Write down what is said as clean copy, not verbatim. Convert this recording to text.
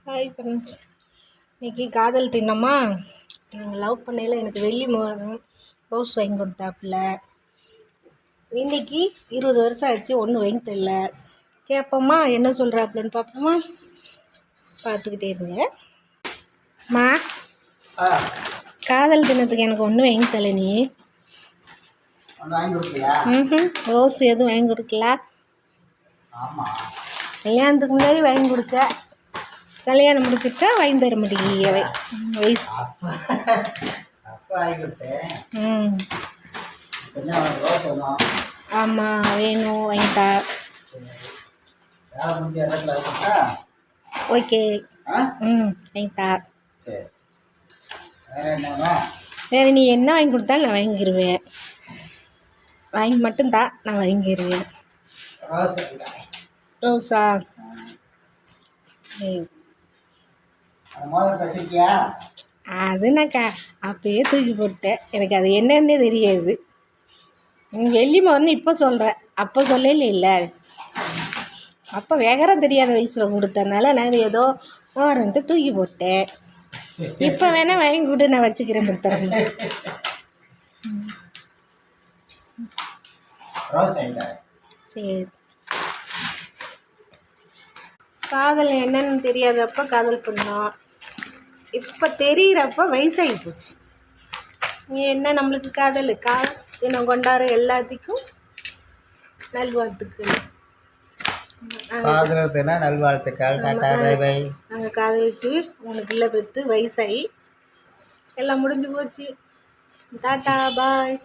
Hi friends, இன்றைக்கி காதல் தினமா. நாங்கள் லவ் பண்ணையில் எனக்கு வெள்ளி மோதிரம் ரோஸ் வாங்கி கொடுத்தாப்புல. இன்றைக்கி 20 வருஷம் ஆச்சு, ஒன்றும் வாங்கி தரல. கேட்போம்மா என்ன சொல்கிறாப்புலன்னு பார்ப்போமா? பார்த்துக்கிட்டே இருங்க. மா, காதல் தினத்துக்கு எனக்கு ஒன்றும் வாங்கி தரல. நீ ரோஸ் எதுவும் வாங்கி கொடுக்கல. கல்யாணத்துக்கு முன்னாடி வாங்கி கொடுக்க, கல்யாணம் முடிச்சுட்டா வாங்கி தர மாட்டேங்க வயசு. ஆமாம், வேணும் வாங்கிட்டா. ஓகே. வாங்கிட்டா. வேறு நீ என்ன வாங்கி கொடுத்தாலும் நான் வாங்கிடுவேன். வாங்கி மட்டும்தான் நான் வாங்கிடுவேன். ரோஸா? அது நான் அப்பயே தூக்கி போட்டேன். எனக்கு அது என்னன்னே தெரியாது. நீ வெள்ளி மோதிரம்னு இப்போ சொல்கிற, அப்போ சொல்லல. இல்லை, அப்போ வேகரம் தெரியாத வயசில் கொடுத்தனால நான் ஏதோ ஓரன்ட்டு தூக்கி போட்டேன். இப்போ வேணால் வாங்கி கொடு, நான் வச்சுக்கிறேன். கொடுத்துறேன். சரி. காதல் என்னன்னு தெரியாதப்ப காதல் பண்ணோம். இப்போ தெரிகிறப்ப வயசாகி போச்சு. என்ன நம்மளுக்கு காதல் தினம் கொண்டாடுற எல்லாத்துக்கும் நல்வாழ்த்துக்கள். நல்வாழ்த்துக்கள். நாங்கள் காதலிச்சு உனக்கு இல்லை பெற்று வயசாகி எல்லாம் முடிஞ்சு போச்சு. டாட்டா, பாய்.